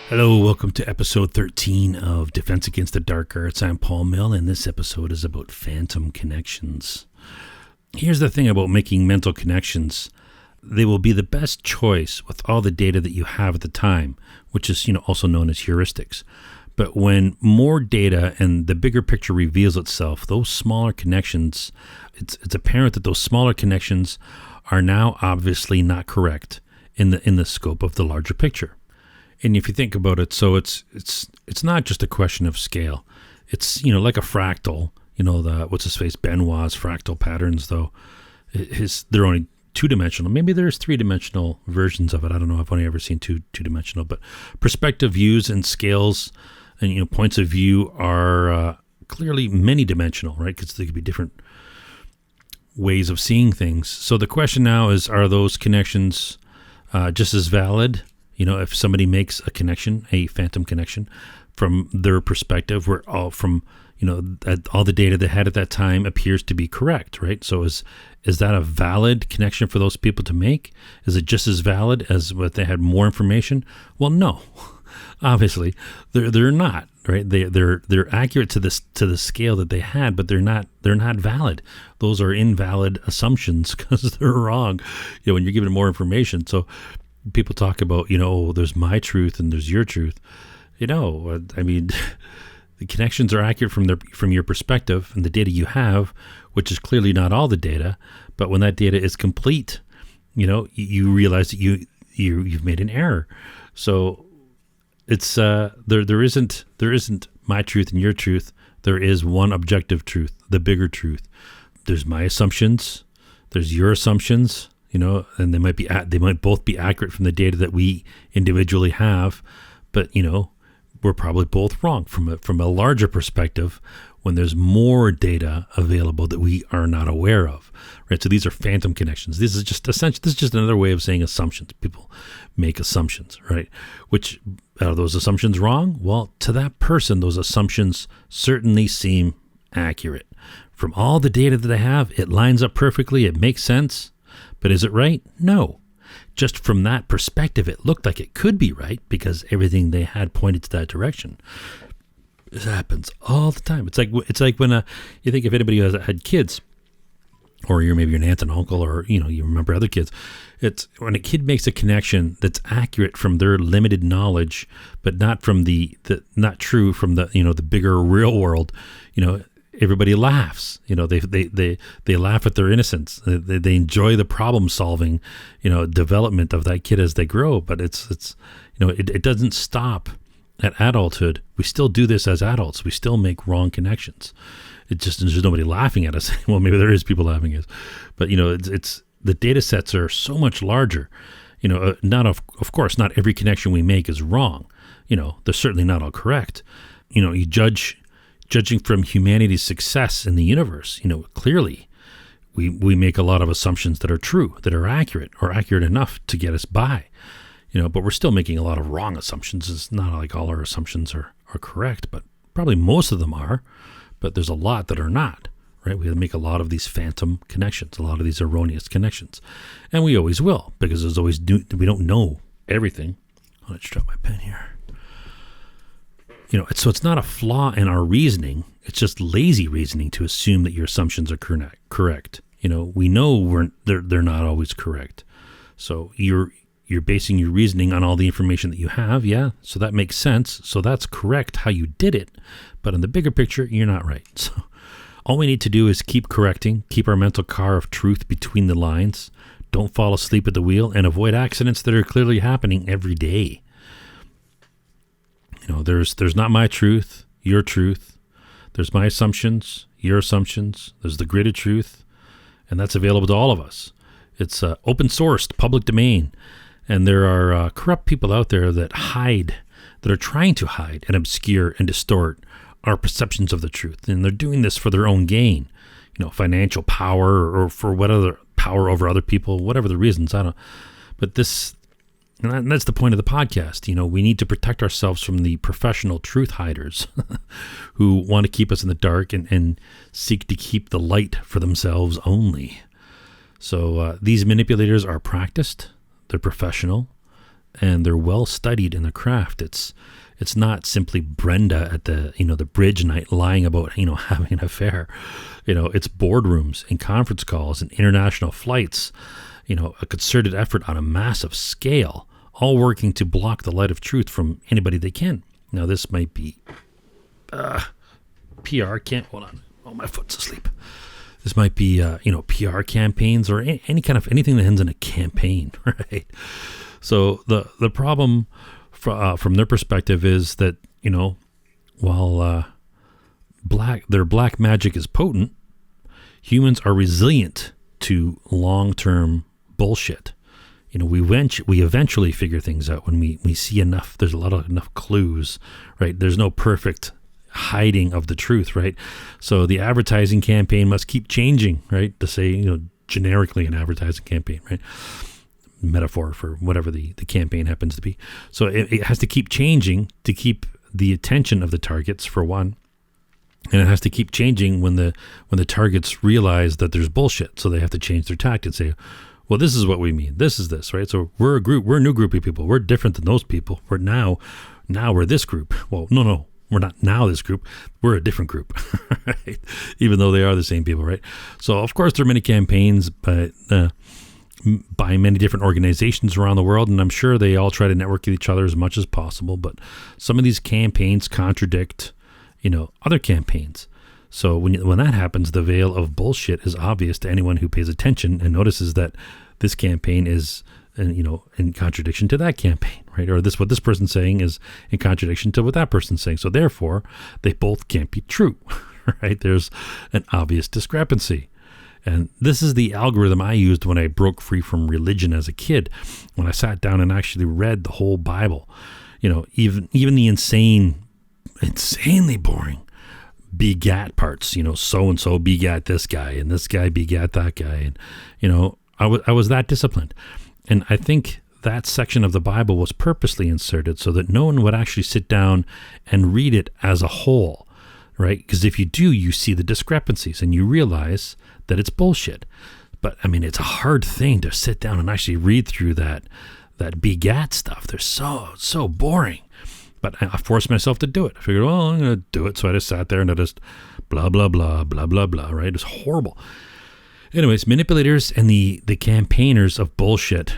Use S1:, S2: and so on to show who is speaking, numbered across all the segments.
S1: Hello, welcome to episode 13 of Defense Against the Dark Arts. I'm Paul Mill, and this episode is about phantom connections. Here's the thing about making mental connections. They will be the best choice with all the data that you have at the time, which is, also known as heuristics. But when more data and the bigger picture reveals itself, those smaller connections, it's apparent that those smaller connections are now obviously not correct in the scope of the larger picture. And if you think about it, so it's not just a question of scale. It's, like a fractal, Benoit's fractal patterns, though, they're only two-dimensional. Maybe there's three-dimensional versions of it. I don't know. I've only ever seen two-dimensional. But perspective views and scales and, points of view are clearly many-dimensional, right? Because there could be different ways of seeing things. So the question now is, are those connections just as valid? If somebody makes a connection, a phantom connection, from their perspective, where all the data they had at that time appears to be correct, right? So is that a valid connection for those people to make? Is it just as valid as if they had more information? Well, no, obviously they're not, right? They're accurate to the scale that they had, but they're not valid. Those are invalid assumptions because they're wrong. When you're given more information, so. People talk about, there's my truth and there's your truth. The connections are accurate from your perspective and the data you have, which is clearly not all the data. But when that data is complete, you realize that you've made an error. So it's there isn't my truth and your truth. There is one objective truth, the bigger truth. There's my assumptions. There's your assumptions. And they might both be accurate from the data that we individually have, but we're probably both wrong from a larger perspective when there's more data available that we are not aware of, right? So these are phantom connections. This is just another way of saying assumptions. People make assumptions, right? Which are those assumptions wrong? Well, to that person, those assumptions certainly seem accurate. From all the data that they have, it lines up perfectly. It makes sense. But is it right? No. Just from that perspective, it looked like it could be right because everything they had pointed to that direction. This happens all the time. It's like when you think if anybody who had kids, or you're maybe an aunt and uncle, or you remember other kids. It's when a kid makes a connection that's accurate from their limited knowledge, but not from not true from the bigger real world. Everybody laughs. They laugh at their innocence. They enjoy the problem solving, development of that kid as they grow. But it doesn't stop at adulthood. We still do this as adults. We still make wrong connections. There's nobody laughing at us. Well, maybe there is people laughing at us, but it's the data sets are so much larger. Of course, not every connection we make is wrong. They're certainly not all correct. You judging from humanity's success in the universe, clearly we make a lot of assumptions that are true, that are accurate, or accurate enough to get us by, but we're still making a lot of wrong assumptions. It's not like all our assumptions are correct, but probably most of them are, but there's a lot that are not, right? We make a lot of these phantom connections, a lot of these erroneous connections, and we always will, because we don't know everything. Let's drop my pen here. So it's not a flaw in our reasoning. It's just lazy reasoning to assume that your assumptions are correct. We know they're not always correct. So you're basing your reasoning on all the information that you have. Yeah. So that makes sense. So that's correct how you did it. But in the bigger picture, you're not right. So all we need to do is keep correcting, keep our mental car of truth between the lines. Don't fall asleep at the wheel and avoid accidents that are clearly happening every day. There's not my truth, your truth. There's my assumptions, your assumptions. There's the gridded truth, and that's available to all of us. It's open sourced, public domain, and there are corrupt people out there that are trying to hide and obscure and distort our perceptions of the truth, and they're doing this for their own gain, financial power or for what other power over other people, whatever the reasons. I don't. But this. And that's the point of the podcast. We need to protect ourselves from the professional truth hiders who want to keep us in the dark and seek to keep the light for themselves only. So these manipulators are practiced, they're professional, and they're well studied in the craft. It's not simply Brenda at the the bridge night lying about having an affair. It's boardrooms and conference calls and international flights. A concerted effort on a massive scale, all working to block the light of truth from anybody they can. Now this might be PR can't hold on. Oh, my foot's asleep. This might be PR campaigns or anything that ends in a campaign, right? So the problem from their perspective is that while their black magic is potent, humans are resilient to long-term bullshit. We eventually figure things out when we see enough. There's enough clues, right? There's no perfect hiding of the truth, right? So the advertising campaign must keep changing, right? To say, generically an advertising campaign, right? Metaphor for whatever the campaign happens to be. So it has to keep changing to keep the attention of the targets, for one. And it has to keep changing when the targets realize that there's bullshit. So they have to change their tactics and say, well, this is what we mean. This is this, right? So we're a new group of people. We're different than those people. We're now we're this group. Well, no. We're not now this group. We're a different group, right? Even though they are the same people, right? So, of course, there are many campaigns by many different organizations around the world, and I'm sure they all try to network with each other as much as possible. But some of these campaigns contradict, other campaigns. So when that happens, the veil of bullshit is obvious to anyone who pays attention and notices that this campaign is in contradiction to that campaign, right? Or what this person's saying is in contradiction to what that person's saying. So therefore, they both can't be true, right? There's an obvious discrepancy. And this is the algorithm I used when I broke free from religion as a kid, when I sat down and actually read the whole Bible. Even the insanely boring begat parts, so-and-so begat this guy and this guy begat that guy. And, I was that disciplined. And I think that section of the Bible was purposely inserted so that no one would actually sit down and read it as a whole, right? Because if you do, you see the discrepancies and you realize that it's bullshit. But it's a hard thing to sit down and actually read through that begat stuff. They're so boring. But I forced myself to do it. I figured, well, I'm going to do it. So I just sat there and I just blah, blah, blah, blah, blah, blah, right? It's horrible. Anyways, manipulators and the campaigners of bullshit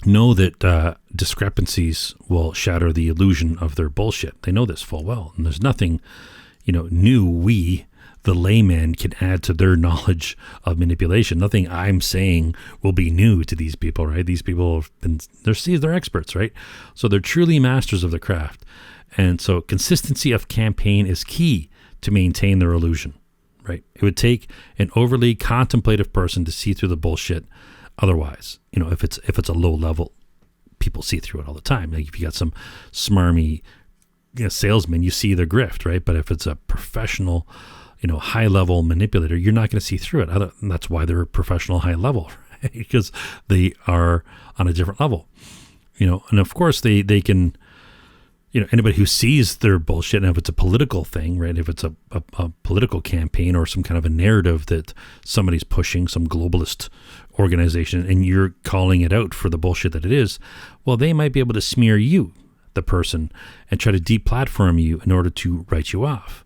S1: know that discrepancies will shatter the illusion of their bullshit. They know this full well. And there's nothing, new we, the layman, can add to their knowledge of manipulation. Nothing I'm saying will be new to these people, right? These people they're experts, right? So they're truly masters of the craft. And so consistency of campaign is key to maintain their illusion. Right. It would take an overly contemplative person to see through the bullshit. Otherwise, if it's a low level, people see through it all the time. Like if you got some smarmy salesman, you see the grift, right? But if it's a professional, high level manipulator, you're not going to see through it. And that's why they're a professional high level, right? Because they are on a different level, and of course they can, anybody who sees their bullshit, and if it's a political thing, right? If it's a political campaign or some kind of a narrative that somebody's pushing, some globalist organization, and you're calling it out for the bullshit that it is, well, they might be able to smear you, the person, and try to deplatform you in order to write you off.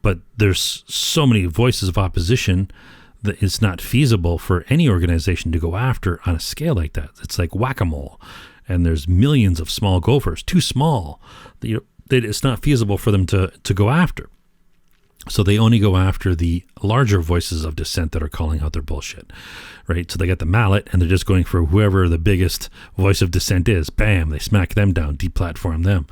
S1: But there's so many voices of opposition that it's not feasible for any organization to go after on a scale like that. It's like whack-a-mole. And there's millions of small gophers, too small. It's not feasible for them to go after. So they only go after the larger voices of dissent that are calling out their bullshit, right? So they got the mallet and they're just going for whoever the biggest voice of dissent is. Bam, they smack them down, deplatform them.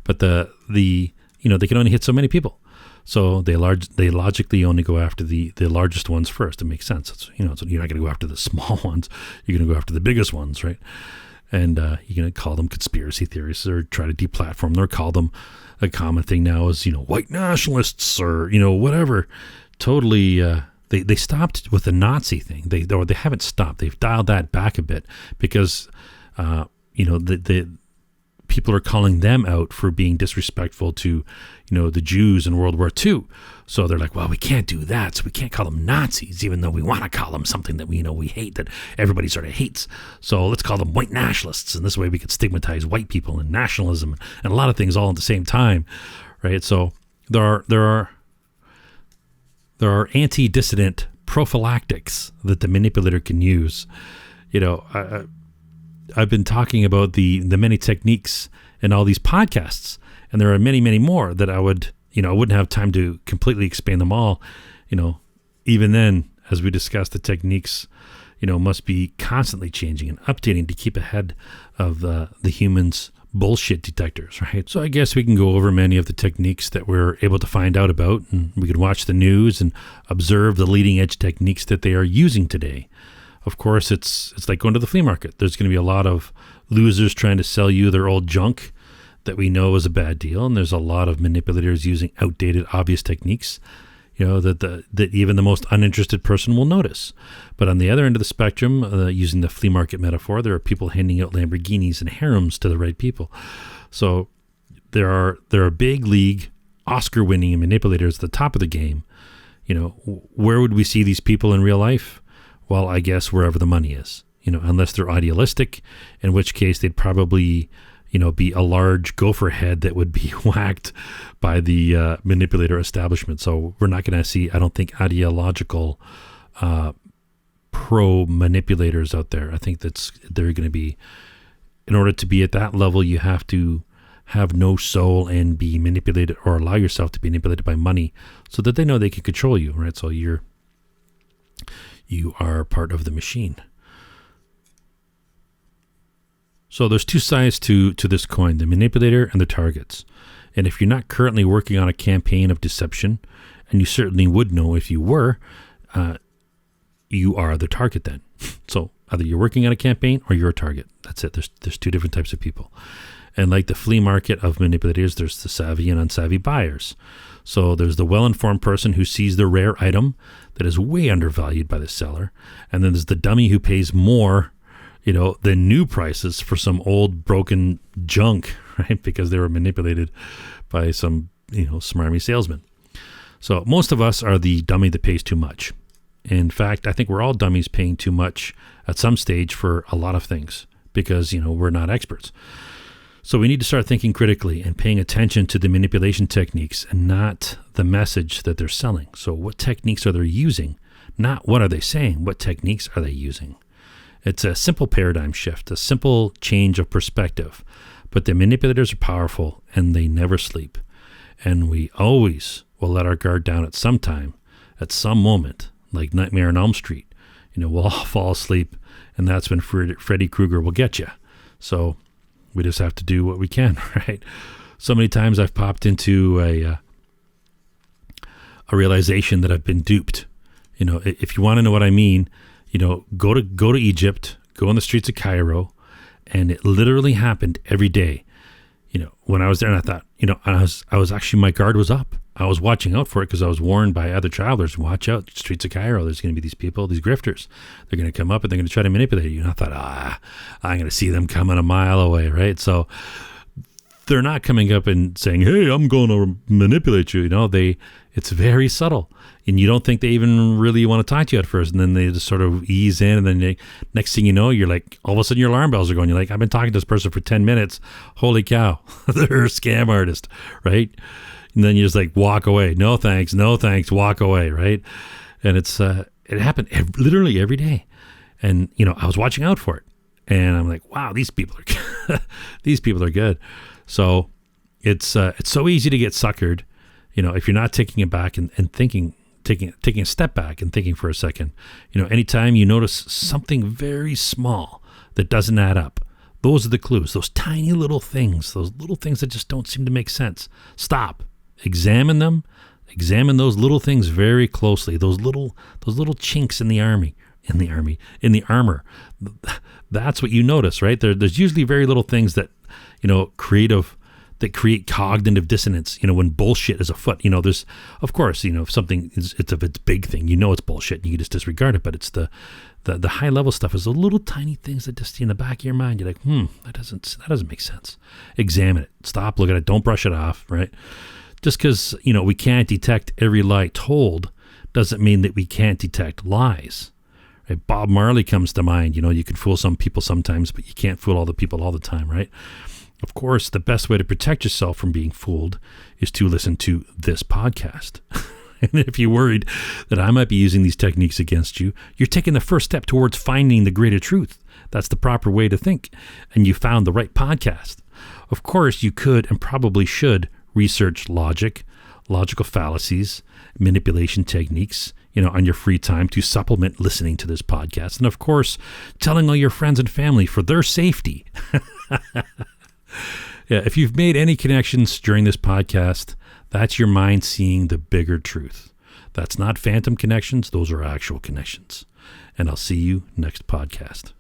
S1: But they can only hit so many people. So they logically only go after the largest ones first. It makes sense. So you're not going to go after the small ones. You're going to go after the biggest ones, right? And you're going to call them conspiracy theorists or try to deplatform them or call them, a common thing now is, white nationalists or, whatever. Totally, they stopped with the Nazi thing. They haven't stopped. They've dialed that back a bit because, people are calling them out for being disrespectful to, the Jews in World War II. So they're like, well, we can't do that. So we can't call them Nazis, even though we want to call them something that we hate, that everybody sort of hates. So let's call them white nationalists. And this way we could stigmatize white people and nationalism and a lot of things all at the same time, right? So there are anti-dissident prophylactics that the manipulator can use. I've been talking about the many techniques in all these podcasts, and there are many, many more that I wouldn't have time to completely explain them all. Even then, as we discussed, the techniques, must be constantly changing and updating to keep ahead of the humans' bullshit detectors, right? So I guess we can go over many of the techniques that we're able to find out about, and we can watch the news and observe the leading edge techniques that they are using today. Of course, it's like going to the flea market. There's going to be a lot of losers trying to sell you their old junk that we know is a bad deal, and there's a lot of manipulators using outdated, obvious techniques, that even the most uninterested person will notice. But on the other end of the spectrum, using the flea market metaphor, there are people handing out Lamborghinis and harems to the right people. So there are big league, Oscar-winning manipulators at the top of the game. Where would we see these people in real life? Well, I guess wherever the money is, unless they're idealistic, in which case they'd probably, be a large gopher head that would be whacked by the manipulator establishment. So we're not going to see, I don't think, ideological pro-manipulators out there. I think they're going to be, in order to be at that level, you have to have no soul and be manipulated, or allow yourself to be manipulated by money, so that they know they can control you, right? So you are part of the machine. So there's two sides to this coin, the manipulator and the targets. And if you're not currently working on a campaign of deception, and you certainly would know if you were, you are the target then. So either you're working on a campaign or you're a target. That's it. There's two different types of people. And like the flea market of manipulators, there's the savvy and unsavvy buyers. So there's the well-informed person who sees the rare item that is way undervalued by the seller. And then there's the dummy who pays more, than new prices for some old broken junk, right? Because they were manipulated by some, smarmy salesman. So most of us are the dummy that pays too much. In fact, I think we're all dummies paying too much at some stage for a lot of things because, we're not experts. So we need to start thinking critically and paying attention to the manipulation techniques and not the message that they're selling. So what techniques are they using? Not what are they saying, what techniques are they using? It's a simple paradigm shift, a simple change of perspective. But the manipulators are powerful and they never sleep. And we always will let our guard down at some time, at some moment, like Nightmare on Elm Street. We'll all fall asleep, and that's when Freddy Krueger will get you. So we just have to do what we can, right? So many times I've popped into a realization that I've been duped. If you want to know what I mean, go to Egypt, go on the streets of Cairo, and it literally happened every day. When I was there, and I thought, I was actually, my guard was up. I was watching out for it because I was warned by other travelers, watch out, streets of Cairo, there's going to be these people, these grifters. They're going to come up and they're going to try to manipulate you. And I thought, I'm going to see them coming a mile away, right? So they're not coming up and saying, hey, I'm going to manipulate you. It's very subtle. And you don't think they even really want to talk to you at first. And then they just sort of ease in. And then next thing you know, you're like, all of a sudden your alarm bells are going. You're like, I've been talking to this person for 10 minutes. Holy cow. They're a scam artist, right? And then you just like walk away. No thanks, walk away, right? And it happened literally every day. And, I was watching out for it. And I'm like, wow, these people are these people are good. So it's so easy to get suckered, if you're not taking it back and thinking, taking a step back and thinking for a second. Anytime you notice something very small that doesn't add up, those are the clues, those tiny little things, that just don't seem to make sense. Stop, examine them, examine those little things very closely, those little chinks in the armor. That's what you notice, right? There's usually very little things that, that create cognitive dissonance, when bullshit is afoot. There's, of course, if something is, it's a big thing, it's bullshit and you can just disregard it, but it's the high level stuff is the little tiny things that just in the back of your mind, you're like, that doesn't make sense. Examine it. Stop, look at it. Don't brush it off, right? Just because, we can't detect every lie told doesn't mean that we can't detect lies. Right? Bob Marley comes to mind. You can fool some people sometimes, but you can't fool all the people all the time, right? Of course, the best way to protect yourself from being fooled is to listen to this podcast. And if you're worried that I might be using these techniques against you, you're taking the first step towards finding the greater truth. That's the proper way to think. And you found the right podcast. Of course, you could and probably should research logical fallacies, manipulation techniques, on your free time to supplement listening to this podcast. And of course, telling all your friends and family for their safety. Yeah, if you've made any connections during this podcast, that's your mind seeing the bigger truth. That's not phantom connections. Those are actual connections. And I'll see you next podcast.